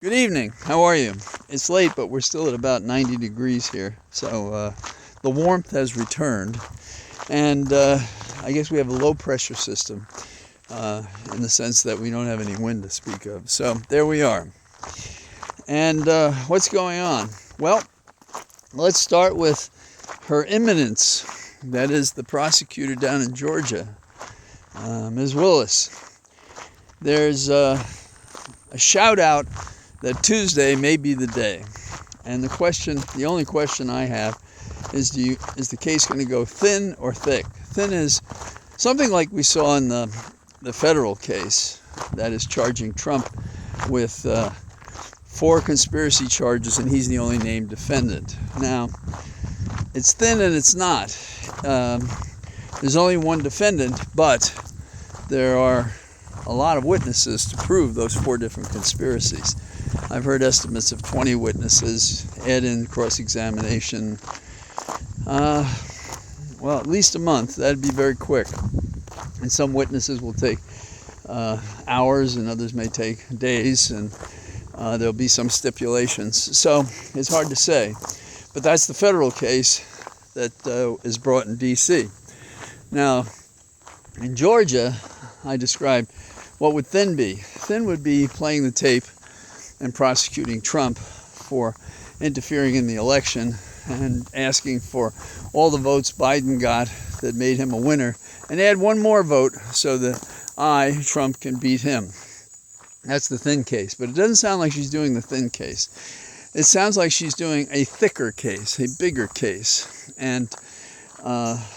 Good evening. How are you? It's late, but we're still at about 90 degrees here. So the warmth has returned. And I guess we have a low pressure system in the sense that we don't have any wind to speak of. So there we are. And what's going on? Well, let's start with Her Eminence. That is the prosecutor down in Georgia, Ms. Willis. There's a shout out that Tuesday may be the day. And the only question I have is the case going to go thin or thick? Thin is something like we saw in the federal case that is charging Trump with 4 conspiracy charges, and he's the only named defendant. Now, it's thin and it's not. There's only one defendant, but there are a lot of witnesses to prove those 4 different conspiracies. I've heard estimates of 20 witnesses, add in cross-examination. Well, at least a month. That'd be very quick. And some witnesses will take hours, and others may take days, and there'll be some stipulations. So it's hard to say. But that's the federal case that is brought in D.C. Now, in Georgia, I described what would thin be. Thin would be playing the tape and prosecuting Trump for interfering in the election and asking for all the votes Biden got that made him a winner, and add one more vote so that Trump, can beat him. That's the thin case. But it doesn't sound like she's doing the thin case. It sounds like she's doing a thicker case, a bigger case. And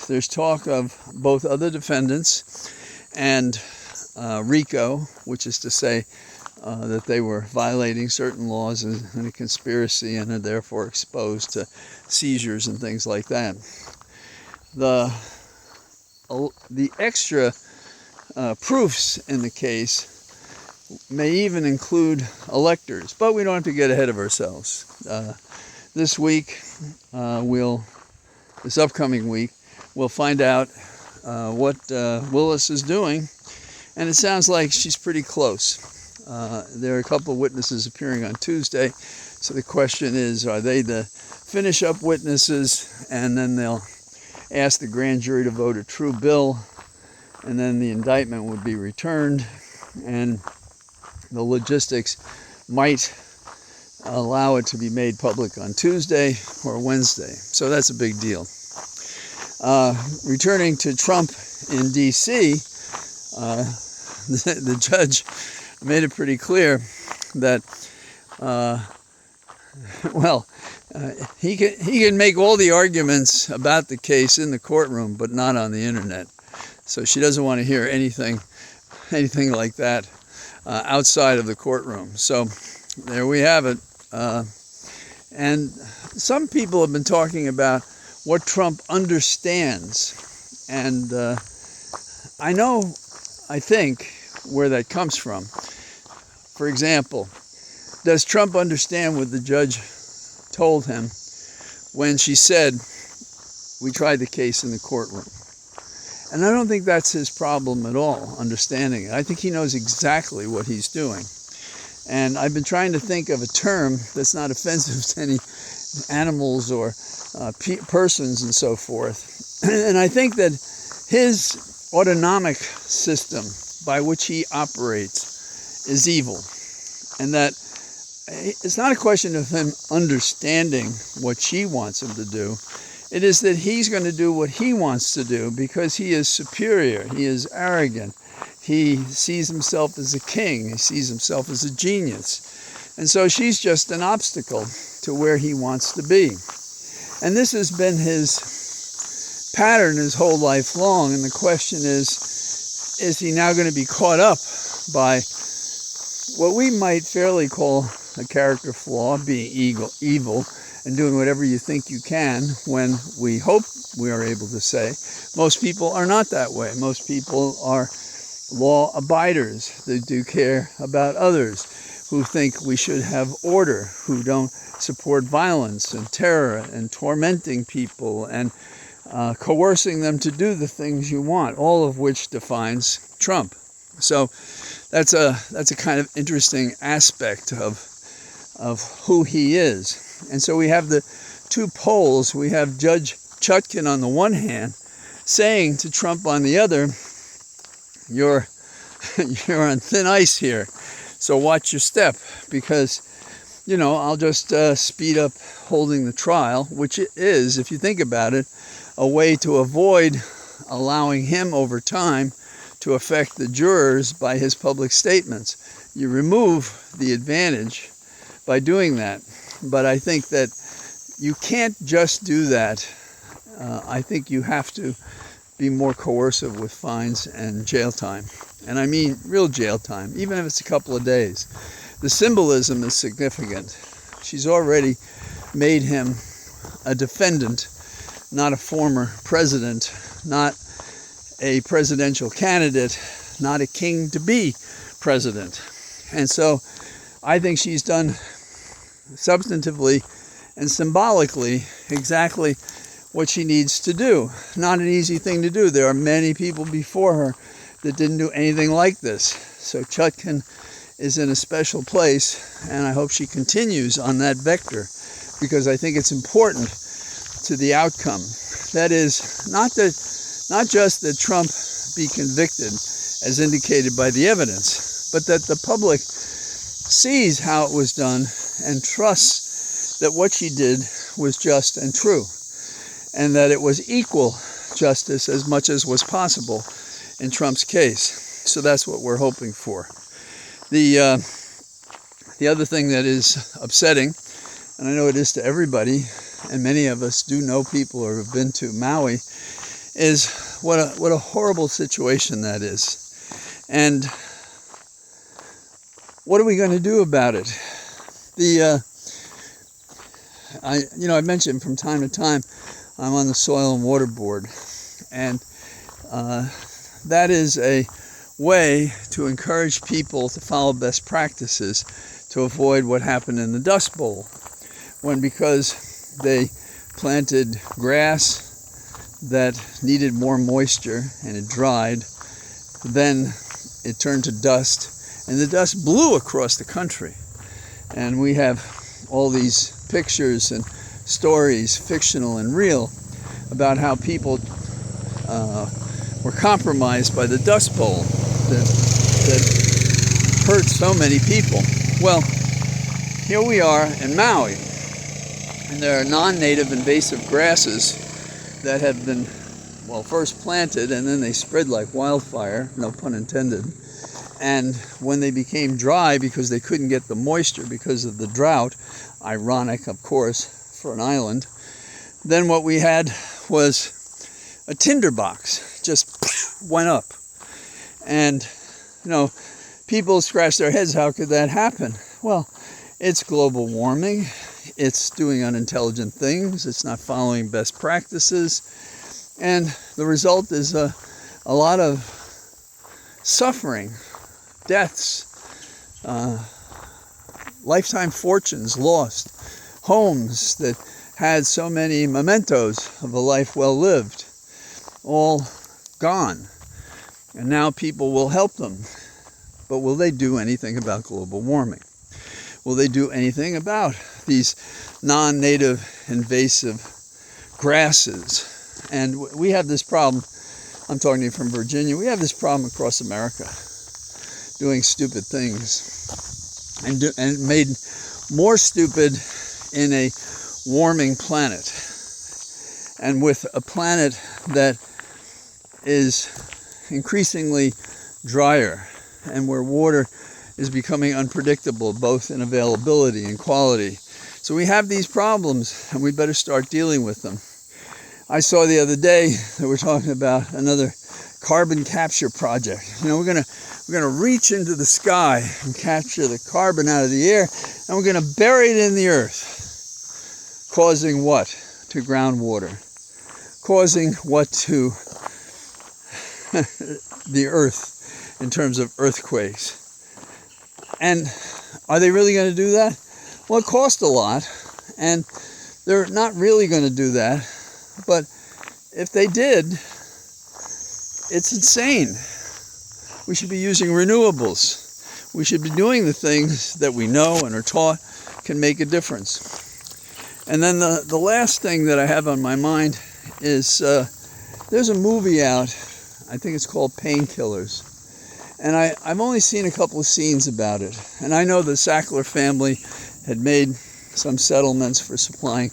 there's talk of both other defendants and RICO, which is to say that they were violating certain laws in a conspiracy and are therefore exposed to seizures and things like that. The extra proofs in the case may even include electors, but we don't have to get ahead of ourselves. This upcoming week, we'll find out what Willis is doing, and it sounds like she's pretty close. There are a couple of witnesses appearing on Tuesday, so the question is, are they the finish-up witnesses, and then they'll ask the grand jury to vote a true bill, and then the indictment would be returned, and the logistics might allow it to be made public on Tuesday or Wednesday. So that's a big deal. Returning to Trump in D.C., the judge made it pretty clear that, he can make all the arguments about the case in the courtroom, but not on the internet. So she doesn't want to hear anything like that outside of the courtroom. So there we have it. And some people have been talking about what Trump understands. And I think where that comes from. For example, does Trump understand what the judge told him when she said, we tried the case in the courtroom? And I don't think that's his problem at all, understanding it. I think he knows exactly what he's doing. And I've been trying to think of a term that's not offensive to any animals or persons and so forth. And I think that his autonomic system by which he operates is evil. And that it's not a question of him understanding what she wants him to do. It is that he's going to do what he wants to do because he is superior. He is arrogant. He sees himself as a king. He sees himself as a genius. And so she's just an obstacle to where he wants to be. And this has been his pattern his whole life long. And the question is he now going to be caught up by what we might fairly call a character flaw, being evil, and doing whatever you think you can, when we hope we are able to say most people are not that way. Most people are law abiders. They do care about others, who think we should have order, who don't support violence and terror and tormenting people and coercing them to do the things you want, all of which defines Trump. So that's a kind of interesting aspect of of who he is. And so we have the two poles. We have Judge Chutkan on the one hand saying to Trump on the other, you're on thin ice here, so watch your step, because I'll just speed up holding the trial, which it is, if you think about it, a way to avoid allowing him over time to affect the jurors by his public statements. You remove the advantage by doing that. But I think that you can't just do that. I think you have to be more coercive with fines and jail time. And I mean real jail time, even if it's a couple of days. The symbolism is significant. She's already made him a defendant, not a former president, not a presidential candidate, not a king to be president. And so I think she's done substantively and symbolically exactly what she needs to do. Not an easy thing to do. There are many people before her that didn't do anything like this. So Chutkan is in a special place, and I hope she continues on that vector, because I think it's important to the outcome. That is, not just that Trump be convicted as indicated by the evidence, but that the public sees how it was done and trusts that what she did was just and true, and that it was equal justice as much as was possible in Trump's case. So that's what we're hoping for. The other thing that is upsetting, and I know it is to everybody, and many of us do know people who have been to Maui, is what a horrible situation that is. And what are we going to do about it? I mentioned from time to time I'm on the Soil and Water Board, and that is a way to encourage people to follow best practices to avoid what happened in the Dust Bowl, when because they planted grass that needed more moisture and it dried, then it turned to dust, and the dust blew across the country. And we have all these pictures and stories, fictional and real, about how people were compromised by the Dust Bowl that hurt so many people. Well, here we are in Maui, and there are non-native invasive grasses that have been, first planted, and then they spread like wildfire, no pun intended. And when they became dry because they couldn't get the moisture because of the drought, ironic, of course, for an island, then what we had was a tinderbox, just went up. And, people scratch their heads, how could that happen? Well, it's global warming. It's doing unintelligent things. It's not following best practices. And the result is a lot of suffering, deaths, lifetime fortunes lost, homes that had so many mementos of a life well lived, all gone. And now people will help them. But will they do anything about global warming? Will they do anything about these non-native invasive grasses? And we have this problem. I'm talking to you from Virginia. We have this problem across America, doing stupid things, and made more stupid in a warming planet, and with a planet that is increasingly drier, and where water is becoming unpredictable, both in availability and quality. So we have these problems, and we better start dealing with them. I saw the other day that we're talking about another carbon capture project. We're gonna reach into the sky and capture the carbon out of the air, and we're gonna bury it in the earth, causing what to groundwater? Causing what to the earth in terms of earthquakes? And are they really going to do that? Well, it costs a lot, and they're not really going to do that. But if they did, it's insane. We should be using renewables. We should be doing the things that we know and are taught can make a difference. And then the last thing that I have on my mind is there's a movie out, I think it's called Painkillers. And I've only seen a couple of scenes about it. And I know the Sackler family had made some settlements for supplying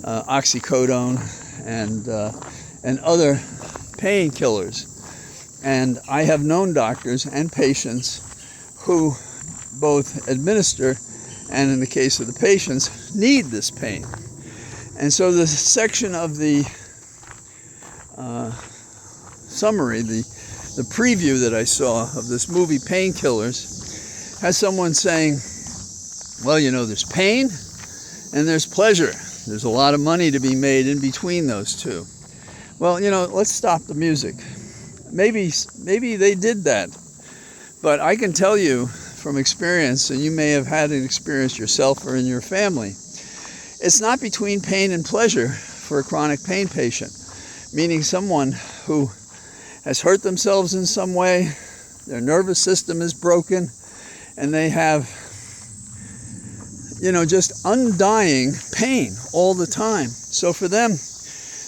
oxycodone and other painkillers. And I have known doctors and patients who both administer and, in the case of the patients, need this pain. And so the section of the summary, the preview that I saw of this movie Painkillers, has someone saying, well, you know, there's pain and there's pleasure. There's a lot of money to be made in between those two. Well, you know, let's stop the music. Maybe they did that. But I can tell you from experience, and you may have had an experience yourself or in your family, it's not between pain and pleasure for a chronic pain patient, meaning someone who has hurt themselves in some way, their nervous system is broken, and they have, you know, just undying pain all the time. So for them,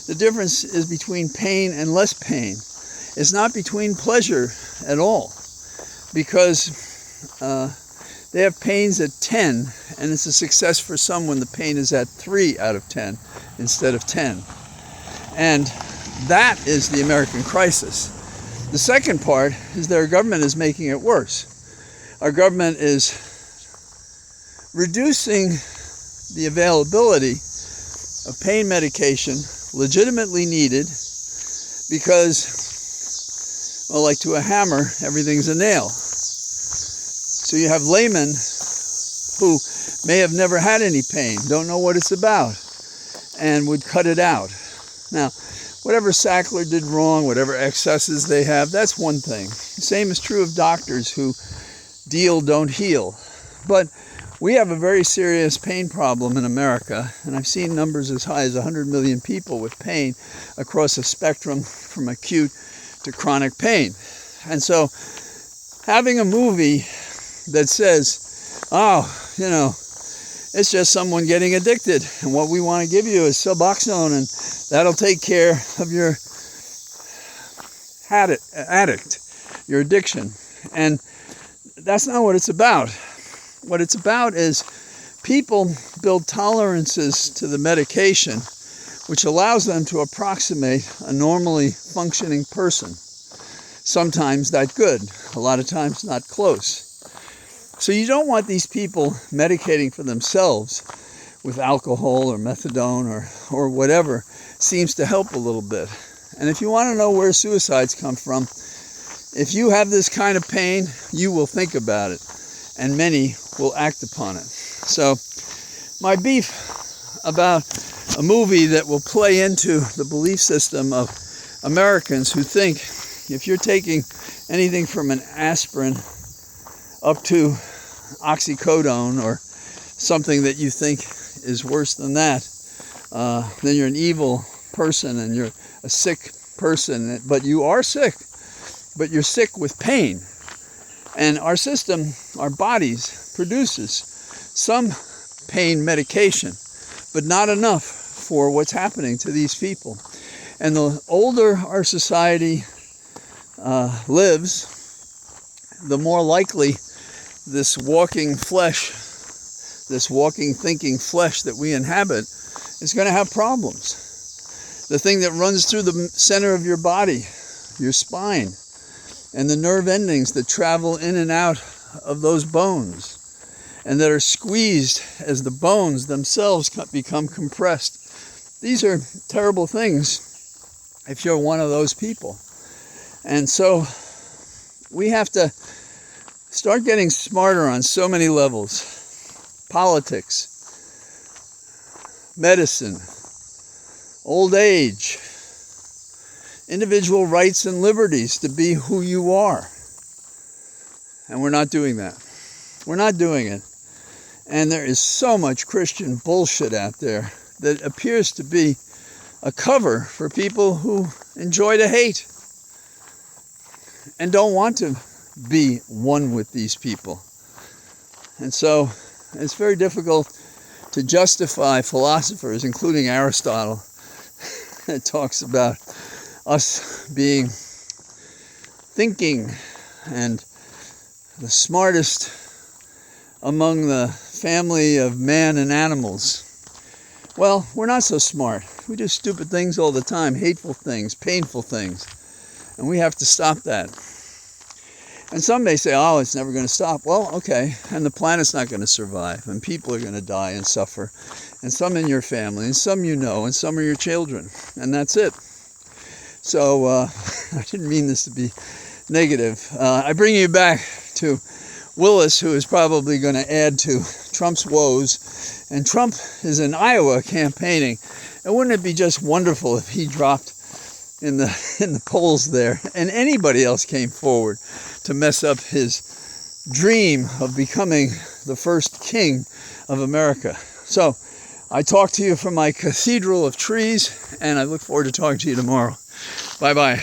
the difference is between pain and less pain. It's not between pleasure at all, because they have pains at 10, and it's a success for some when the pain is at 3 out of 10 instead of 10. And that is the American crisis. The second part is that our government is making it worse. Our government is reducing the availability of pain medication legitimately needed because, well, like to a hammer, everything's a nail. So you have laymen who may have never had any pain, don't know what it's about, and would cut it out. Now, whatever Sackler did wrong, whatever excesses they have, that's one thing. The same is true of doctors who deal, don't heal. But we have a very serious pain problem in America, and I've seen numbers as high as 100 million people with pain across a spectrum from acute to chronic pain. And so having a movie that says, oh, you know, it's just someone getting addicted, and what we want to give you is Suboxone, and that'll take care of your addict, your addiction. And that's not what it's about. What it's about is people build tolerances to the medication, which allows them to approximate a normally functioning person. Sometimes that good, a lot of times not close. So you don't want these people medicating for themselves with alcohol or methadone or whatever seems to help a little bit. And if you want to know where suicides come from, if you have this kind of pain, you will think about it, and many will act upon it. So my beef about a movie that will play into the belief system of Americans who think if you're taking anything from an aspirin up to oxycodone or something that you think is worse than that, then you're an evil person and you're a sick person. But you are sick, but you're sick with pain. And our system, our bodies, produces some pain medication, but not enough for what's happening to these people. And the older our society lives, the more likely this walking flesh, this walking thinking flesh that we inhabit is going to have problems. The thing that runs through the center of your body, your spine, and the nerve endings that travel in and out of those bones and that are squeezed as the bones themselves become compressed. These are terrible things if you're one of those people. And so we have to start getting smarter on so many levels. Politics, medicine, old age, individual rights and liberties to be who you are. And we're not doing that. We're not doing it. And there is so much Christian bullshit out there that appears to be a cover for people who enjoy to hate and don't want to be one with these people. And so It's very difficult to justify philosophers, including Aristotle, that talks about us being thinking and the smartest among the family of man and animals. Well, we're not so smart. We do stupid things all the time, hateful things, painful things, and we have to stop that. And some may say, oh, it's never going to stop. Well, okay, and the planet's not going to survive, and people are going to die and suffer, and some in your family, and some you know, and some are your children, and that's it. So I didn't mean this to be negative. I bring you back to Willis, who is probably going to add to Trump's woes, and Trump is in Iowa campaigning, and wouldn't it be just wonderful if he dropped in the polls there, and anybody else came forward to mess up his dream of becoming the first king of America. So I talk to you from my cathedral of trees, and I look forward to talking to you tomorrow. Bye-bye.